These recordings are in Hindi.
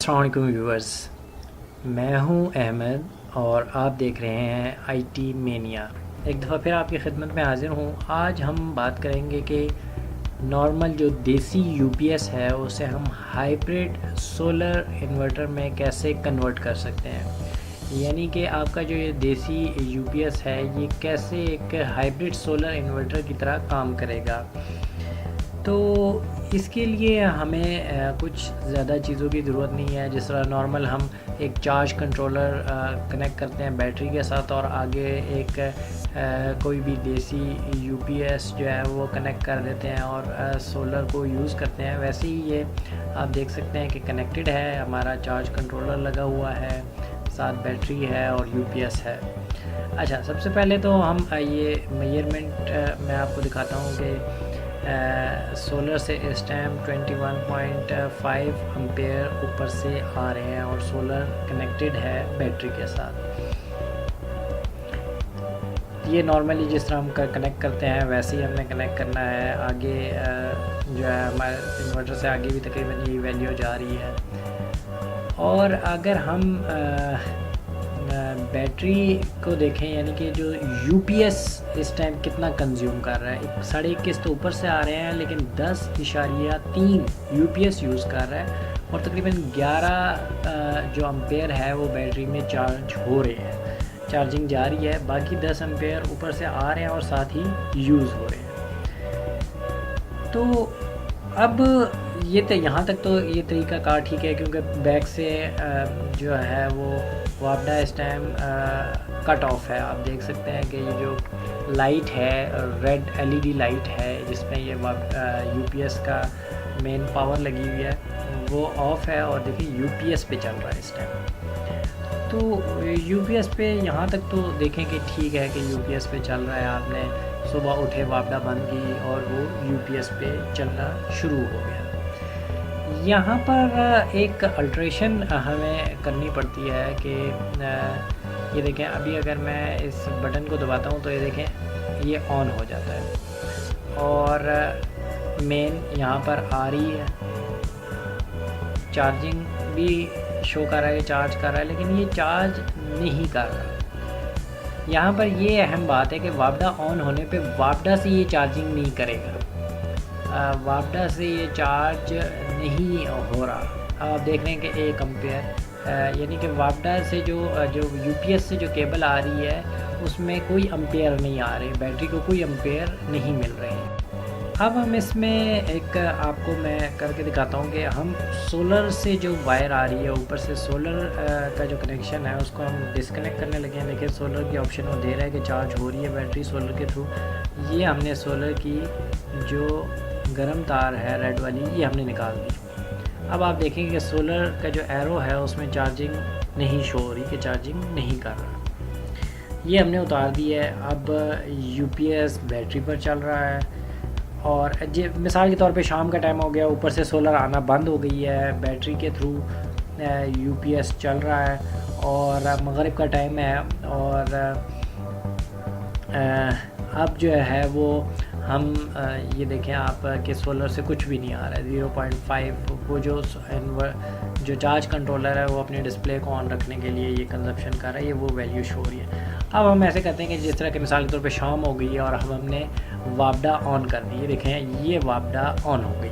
अस्सलाम वालेकुम व्यूअर्स, मैं हूं अहमद और आप देख रहे हैं आईटी मेनिया। एक दफ़ा फिर आपकी खिदमत में हाज़िर हूं। आज हम बात करेंगे कि नॉर्मल जो देसी यूपीएस है उसे हम हाइब्रिड सोलर इन्वर्टर में कैसे कन्वर्ट कर सकते हैं। यानी कि आपका जो ये देसी यूपीएस है ये कैसे एक हाइब्रिड सोलर इन्वर्टर की तरह काम करेगा। तो इसके लिए हमें कुछ ज़्यादा चीज़ों की ज़रूरत नहीं है। जिस तरह नॉर्मल हम एक चार्ज कंट्रोलर कनेक्ट करते हैं बैटरी के साथ और आगे एक कोई भी देसी यूपीएस जो है वो कनेक्ट कर देते हैं और सोलर को यूज़ करते हैं। वैसे ही ये आप देख सकते हैं कि कनेक्टेड है, हमारा चार्ज कंट्रोलर लगा हुआ है, साथ बैटरी है और यूपीएस है। अच्छा, सबसे पहले तो हम ये मेजरमेंट मैं आपको दिखाता हूँ कि सोलर से इस टाइम 21.5 एम्पेयर ऊपर से आ रहे हैं और सोलर कनेक्टेड है बैटरी के साथ। ये नॉर्मली जिस तरह हम कनेक्ट करते हैं वैसे ही हमने कनेक्ट करना है। आगे जो है हमारे इन्वर्टर से आगे भी तकरीबन ये वैल्यू जा रही है। और अगर हम बैटरी को देखें, यानी कि जो यूपीएस इस टाइम कितना कंज्यूम कर रहा है, 21.5 तो ऊपर से आ रहे हैं लेकिन 10.3 यूपीएस यूज़ कर रहा है और तकरीबन 11 जो एम्पेयर है वो बैटरी में चार्ज हो रहे हैं, चार्जिंग जारी है। बाकी 10 एम्पेयर ऊपर से आ रहे हैं और साथ ही यूज़ हो रहे हैं। तो अब ये तो यहाँ तक तो ये तरीका कार ठीक है, क्योंकि बैक से जो है वो वापडा इस टाइम कट ऑफ है। आप देख सकते हैं कि ये जो लाइट है रेड एलईडी लाइट है जिसमें ये यूपीएस का मेन पावर लगी हुई है वो ऑफ़ है और देखिए यूपीएस पे चल रहा है इस टाइम। तो यूपीएस पे यहाँ तक तो देखें कि ठीक है कि यूपीएस पे चल रहा है। आपने सुबह उठे वापडा बंद की और वो यूपीएस पे चलना शुरू हो गया। यहाँ पर एक अल्ट्रेशन हमें करनी पड़ती है कि ये देखें, अभी अगर मैं इस बटन को दबाता हूँ तो ये देखें ये ऑन हो जाता है और मेन यहाँ पर आ रही है, चार्जिंग भी शो कर रहा है, चार्ज कर रहा है, लेकिन ये चार्ज नहीं कर रहा। यहाँ पर ये अहम बात है कि वापडा ऑन होने पे वापडा से ये चार्जिंग नहीं करेगा, वापडा से ये चार्ज नहीं हो रहा। आप देख रहे हैं कि 1 एम्पेयर, यानी कि वापडा से जो यूपीएस से जो केबल आ रही है उसमें कोई एम्पेयर नहीं आ रहे, बैटरी को कोई एम्पेयर नहीं मिल रहे हैं। अब हम इसमें एक आपको मैं करके दिखाता हूँ कि हम सोलर से जो वायर आ रही है ऊपर से सोलर का जो कनेक्शन है उसको हम डिस्कनेक्ट करने लगे हैं। देखिए सोलर की ऑप्शन वो दे रहा है कि चार्ज हो रही है बैटरी सोलर के थ्रू। ये हमने सोलर की जो गर्म तार है रेड वाली ये हमने निकाल दी। अब आप देखेंगे कि सोलर का जो एरो है उसमें चार्जिंग नहीं शो हो रही, कि चार्जिंग नहीं कर रहा। ये हमने उतार दी है। अब यूपीएस बैटरी पर चल रहा है और मिसाल के तौर पे शाम का टाइम हो गया, ऊपर से सोलर आना बंद हो गई है, बैटरी के थ्रू यूपीएस चल रहा है और मगरिब का टाइम है और अब जो है वो हम ये देखें आप कि सोलर से कुछ भी नहीं आ रहा है। 0.5 वो जो चार्ज कंट्रोलर है वो अपने डिस्प्ले को ऑन रखने के लिए ये कंजप्शन कर रहा है, ये वो वैल्यू शो हो रही है। अब हम ऐसे करते हैं कि जिस तरह के मिसाल के तौर पे शाम हो गई है और हमने वापडा ऑन कर दी, ये देखें ये वापडा ऑन हो गई।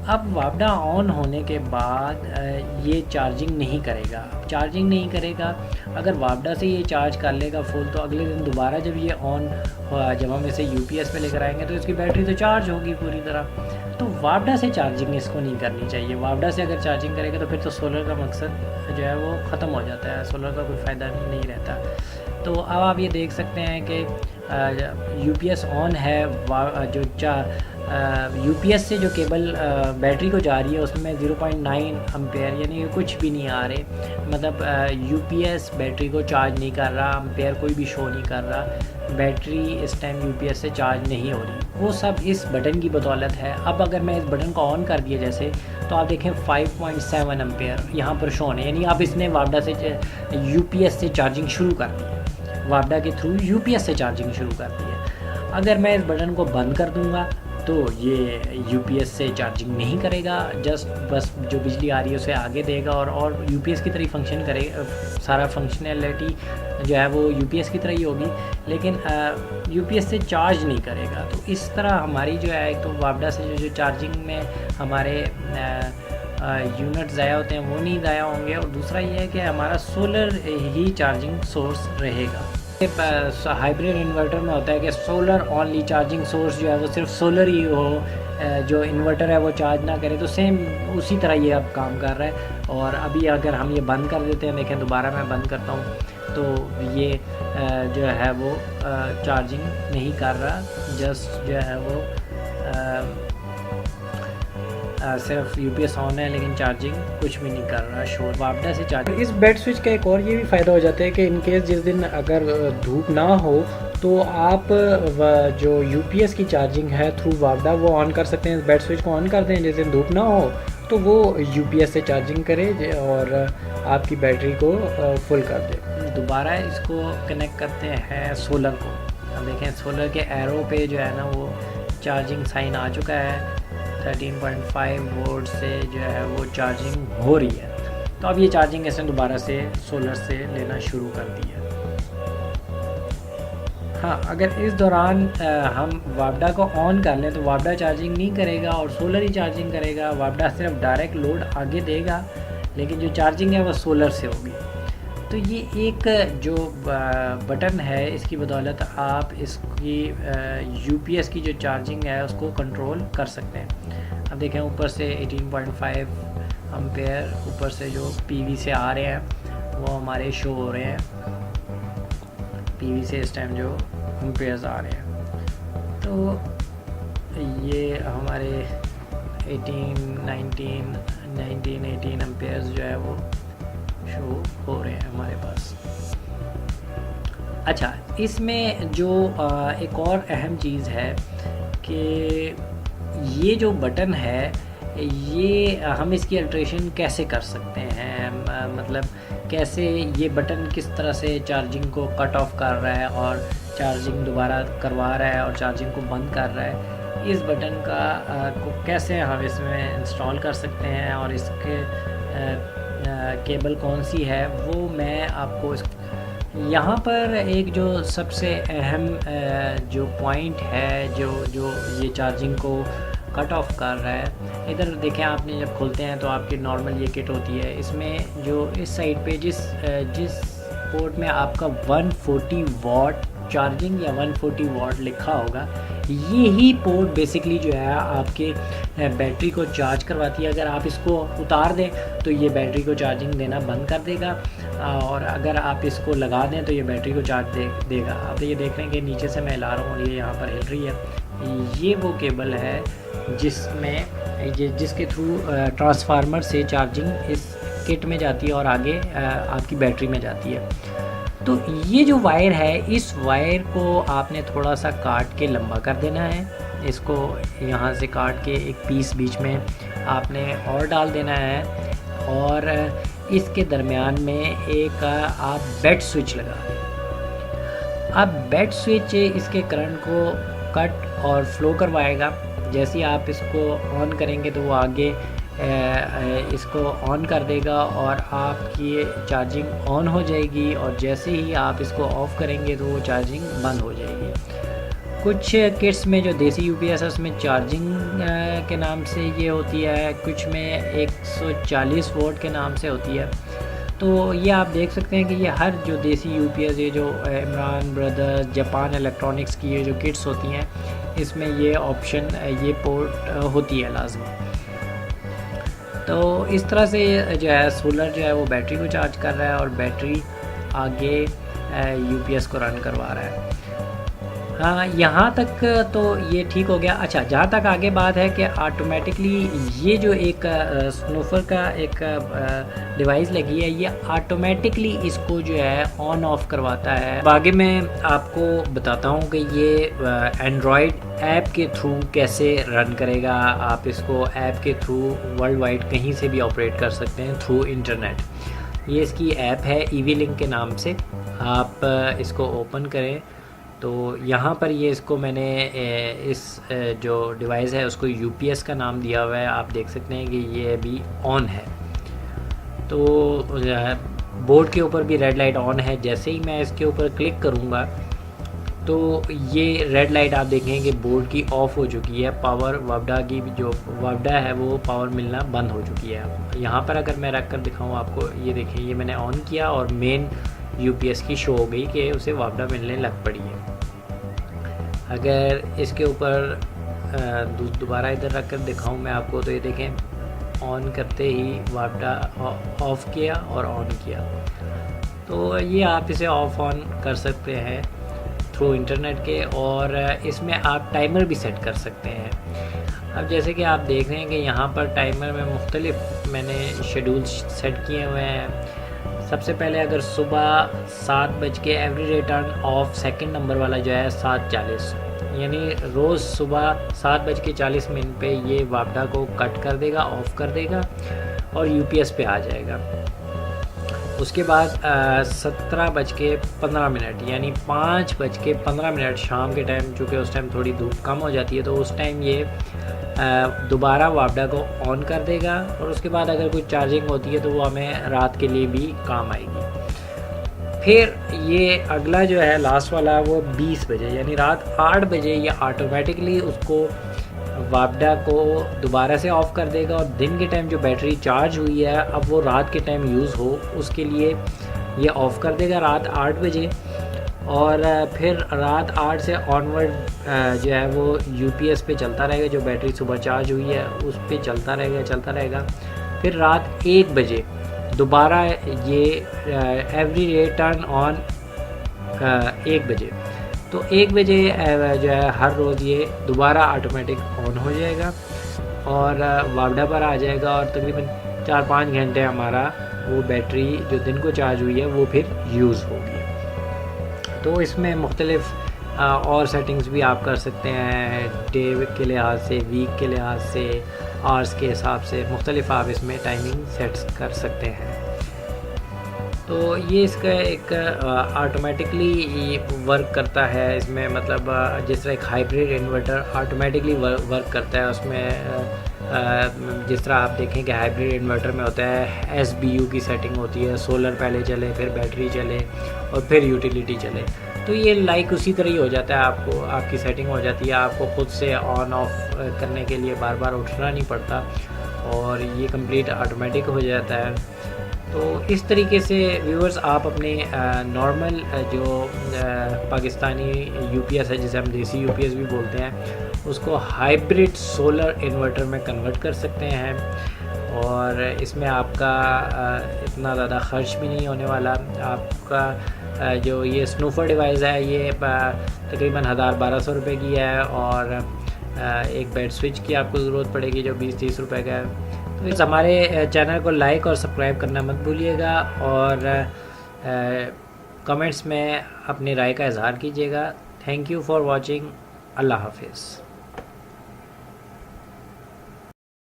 अब वापडा ऑन होने के बाद ये चार्जिंग नहीं करेगा। चार्जिंग नहीं करेगा, अगर वापडा से ये चार्ज कर लेगा फुल तो अगले दिन दोबारा जब ये ऑन जब हम इसे यूपीएस पे लेकर आएंगे तो इसकी बैटरी तो चार्ज होगी पूरी तरह। तो वापडा से चार्जिंग इसको नहीं करनी चाहिए। वापडा से अगर चार्जिंग करेगा तो फिर तो सोलर का मकसद जो है वो ख़त्म हो जाता है, सोलर का कोई फ़ायदा नहीं रहता। तो अब आप ये देख सकते हैं कि यूपीएस ऑन है, जो यूपीएस से जो केबल बैटरी को जा रही है उसमें 0.9 एम्पेयर यानी कुछ भी नहीं आ रहे, मतलब यूपीएस बैटरी को चार्ज नहीं कर रहा, एम्पेयर कोई भी शो नहीं कर रहा, बैटरी इस टाइम यूपीएस से चार्ज नहीं हो रही। वो सब इस बटन की बदौलत है। अब अगर मैं इस बटन को ऑन कर दिया जैसे, तो आप देखें 5.7 एम्पेयर यहाँ पर शो है, यानी अब इसने वापडा से यूपीएस से चार्जिंग शुरू कर दी है, वापडा के थ्रू यूपीएस से चार्जिंग शुरू कर दी है। अगर मैं इस बटन को बंद कर दूंगा तो ये यूपीएस से चार्जिंग नहीं करेगा, बस जो बिजली आ रही है उसे आगे देगा और यूपीएस की तरह फंक्शन करेगा। सारा फंक्शनैलिटी जो है वो यूपीएस की तरह ही होगी, लेकिन यूपीएस से चार्ज नहीं करेगा। तो इस तरह हमारी जो है, एक तो वापडा से जो चार्जिंग में हमारे यूनिट ज़ाया होते हैं वो नहीं ज़ाया होंगे, और दूसरा ये है कि हमारा सोलर ही चार्जिंग सोर्स रहेगा। हाइब्रिड इन्वर्टर में होता है कि सोलर ओनली चार्जिंग सोर्स जो है वो सिर्फ सोलर ही हो, जो इन्वर्टर है वो चार्ज ना करे। तो सेम उसी तरह ये अब काम कर रहा है। और अभी अगर हम ये बंद कर देते हैं, देखें दोबारा मैं बंद करता हूँ, तो ये जो है वो चार्जिंग नहीं कर रहा, जस्ट जो है वो सिर्फ यूपीएस ऑन है, लेकिन चार्जिंग कुछ भी नहीं कर रहा शोर। वापडा से चार्जिंग। इस बेड स्विच का एक और ये भी फ़ायदा हो जाता है कि इन केस जिस दिन अगर धूप ना हो तो आप जो यूपीएस की चार्जिंग है थ्रू वापडा वो ऑन कर सकते हैं। बेड स्विच को ऑन कर दें, जिस दिन धूप ना हो तो वो यूपीएस से चार्जिंग करे और आपकी बैटरी को फुल कर दे। दोबारा इसको कनेक्ट करते हैं सोलर को। अब देखें सोलर के एरो पे जो है ना वो चार्जिंग साइन आ चुका है। 13.5 वोल्ट से जो है वो चार्जिंग हो रही है। तो अब ये चार्जिंग इसने दोबारा से सोलर से लेना शुरू कर दी है। हाँ, अगर इस दौरान हम वापडा को ऑन कर लें तो वापडा चार्जिंग नहीं करेगा और सोलर ही चार्जिंग करेगा। वापडा सिर्फ डायरेक्ट लोड आगे देगा, लेकिन जो चार्जिंग है वो सोलर से होगी। तो ये एक जो बटन है, इसकी बदौलत आप इसकी यूपीएस की जो चार्जिंग है उसको कंट्रोल कर सकते हैं। अब देखें ऊपर से 18.5 एम्पेयर ऊपर से जो पीवी से आ रहे हैं वो हमारे शो हो रहे हैं। पीवी से इस टाइम जो एम्पेयर्स आ रहे हैं, तो ये हमारे 18 एम्पेयर्स जो है वो शो हो रहे हैं हमारे पास। अच्छा, इसमें जो एक और अहम चीज़ है कि ये जो बटन है ये हम इसकी अल्ट्रेशन कैसे कर सकते हैं, मतलब कैसे ये बटन किस तरह से चार्जिंग को कट ऑफ कर रहा है और चार्जिंग दोबारा करवा रहा है और चार्जिंग को बंद कर रहा है। इस बटन का को कैसे हम इसमें इंस्टॉल कर सकते हैं और इसके केबल कौन सी है वो मैं आपको यहाँ पर एक जो सबसे अहम जो पॉइंट है जो ये चार्जिंग को कट ऑफ कर रहा है। इधर देखें, आपने जब खोलते हैं तो आपकी नॉर्मल ये किट होती है। इसमें जो इस साइड पे जिस पोर्ट में आपका 140 वाट चार्जिंग या 140 वाट लिखा होगा, ये ही पोर्ट बेसिकली जो है आपके बैटरी को चार्ज करवाती है। अगर आप इसको उतार दें तो ये बैटरी को चार्जिंग देना बंद कर देगा, और अगर आप इसको लगा दें तो ये बैटरी को चार्ज देगा। आप ये देख रहे हैं कि नीचे से मैं ला रहा हूँ, ये यहाँ पर हिल रही है। ये वो केबल है जिसके थ्रू ट्रांसफार्मर से चार्जिंग इस किट में जाती है और आगे आपकी बैटरी में जाती है। तो ये जो वायर है, इस वायर को आपने थोड़ा सा काट के लंबा कर देना है। इसको यहाँ से काट के एक पीस बीच में आपने और डाल देना है, और इसके दरमियान में एक आप बेड स्विच लगा दें। अब बेड स्विच इसके करंट को कट और फ्लो करवाएगा। जैसे ही आप इसको ऑन करेंगे तो वो आगे इसको ऑन कर देगा और आपकी चार्जिंग ऑन हो जाएगी, और जैसे ही आप इसको ऑफ़ करेंगे तो वो चार्जिंग बंद हो जाएगी। कुछ किट्स में जो देसी यूपीएस है उसमें चार्जिंग के नाम से ये होती है, कुछ में 140 वोल्ट के नाम से होती है। तो ये आप देख सकते हैं कि ये हर जो देसी यूपीएस, ये जो इमरान ब्रदर्स, जापान इलेक्ट्रॉनिक्स की ये जो किट्स होती हैं, इसमें ये ऑप्शन, ये पोर्ट होती है लाजमी। तो इस तरह से जो है सोलर जो है वो बैटरी को चार्ज कर रहा है और बैटरी आगे यूपीएस को रन करवा रहा है। हाँ, यहाँ तक तो ये ठीक हो गया। अच्छा, जहाँ तक आगे बात है कि ऑटोमेटिकली ये जो एक स्नूफर का एक डिवाइस लगी है, ये ऑटोमेटिकली इसको जो है ऑन ऑफ करवाता है। आगे मैं आपको बताता हूँ कि ये एंड्रॉयड ऐप के थ्रू कैसे रन करेगा। आप इसको ऐप के थ्रू वर्ल्ड वाइड कहीं से भी ऑपरेट कर सकते हैं थ्रू इंटरनेट। ये इसकी ऐप है ईवी लिंक के नाम से। आप इसको ओपन करें तो यहाँ पर ये इसको मैंने इस जो डिवाइस है उसको यूपीएस का नाम दिया हुआ है। आप देख सकते हैं कि ये अभी ऑन है। तो बोर्ड के ऊपर भी रेड लाइट ऑन है। जैसे ही मैं इसके ऊपर क्लिक करूँगा तो ये रेड लाइट आप देखें कि बोर्ड की ऑफ हो चुकी है। पावर वापडा की जो वापडा है वो पावर मिलना बंद हो चुकी है। यहाँ पर अगर मैं रख कर दिखाऊँ आपको, ये देखें, ये मैंने ऑन किया और मेन यूपीएस की शो हो गई कि उसे वापडा मिलने लग पड़ी है। अगर इसके ऊपर दोबारा इधर रख कर दिखाऊँ मैं आपको, तो ये देखें ऑन करते ही वापडा ऑफ़ किया और ऑन किया। तो ये आप इसे ऑफ़ ऑन कर सकते हैं थ्रू इंटरनेट के, और इसमें आप टाइमर भी सेट कर सकते हैं। अब जैसे कि आप देख रहे हैं कि यहाँ पर टाइमर में मुख्तलिफ मैंने शेड्यूल सेट किए हुए हैं। सबसे पहले अगर सुबह 7 बज के every return of second number वाला जो है 7:40, यानी रोज़ सुबह 7:40 पे ये वापडा को कट कर देगा, ऑफ़ कर देगा और यूपीएस पे आ जाएगा। उसके बाद 17:15 यानी 5:15 शाम के टाइम, चूँकि उस टाइम थोड़ी धूप कम हो जाती है, तो उस टाइम ये दोबारा वापडा को ऑन कर देगा। और उसके बाद अगर कोई चार्जिंग होती है तो वो हमें रात के लिए भी काम आएगी। फिर ये अगला जो है लास्ट वाला वो 20 बजे यानी रात 8 बजे ये ऑटोमेटिकली उसको वापडा को दोबारा से ऑफ़ कर देगा, और दिन के टाइम जो बैटरी चार्ज हुई है अब वो रात के टाइम यूज़ हो उसके लिए ये ऑफ़ कर देगा रात 8 बजे। और फिर रात 8 से ऑनवर्ड जो है वो यूपीएस पे चलता रहेगा। जो बैटरी सुबह चार्ज हुई है उस पे चलता रहेगा। फिर रात 1 बजे दोबारा ये एवरी डे टर्न ऑन 1 बजे। तो 1 बजे जो है हर रोज़ ये दोबारा ऑटोमेटिक ऑन हो जाएगा और वापडा पर आ जाएगा, और तकरीबन 4-5 घंटे हमारा वो बैटरी जो दिन को चार्ज हुई है वो फिर यूज़ होगी। तो इसमें मुख्तलिफ़ और सेटिंग्स भी आप कर सकते हैं, डे के लिहाज से, वीक के लिहाज से, आवर्स के हिसाब से मुख्तलिफ़ आप इसमें टाइमिंग सेट्स कर सकते हैं। तो ये इसका एक ऑटोमेटिकली वर्क करता है इसमें, मतलब जिस तरह एक हाइब्रिड इन्वर्टर ऑटोमेटिकली वर्क करता है उसमें। जिस तरह आप देखें कि हाइब्रिड इन्वर्टर में होता है SBU की सेटिंग होती है, सोलर पहले चले, फिर बैटरी चले और फिर यूटिलिटी चले। तो ये लाइक उसी तरह ही हो जाता है, आपको आपकी सेटिंग हो जाती है, आपको ख़ुद से ऑन ऑफ़ करने के लिए बार बार उठना नहीं पड़ता और ये कंप्लीट ऑटोमेटिक हो जाता है। तो इस तरीके से व्यूअर्स आप अपने नॉर्मल जो पाकिस्तानी यूपीएस है, जिसे हम देसी यूपीएस भी बोलते हैं, उसको हाइब्रिड सोलर इन्वर्टर में कन्वर्ट कर सकते हैं। और इसमें आपका इतना ज़्यादा ख़र्च भी नहीं होने वाला। आपका जो ये स्नूफर डिवाइस है ये तकरीबन 1000-1200 रुपये की है, और एक बेड स्विच की आपको ज़रूरत पड़ेगी जो 20-30 रुपये का है। तो हमारे चैनल को लाइक और सब्सक्राइब करना मत भूलिएगा, और कमेंट्स में अपनी राय का इज़हार कीजिएगा। Thank you for watching. अल्लाह हाफिज़।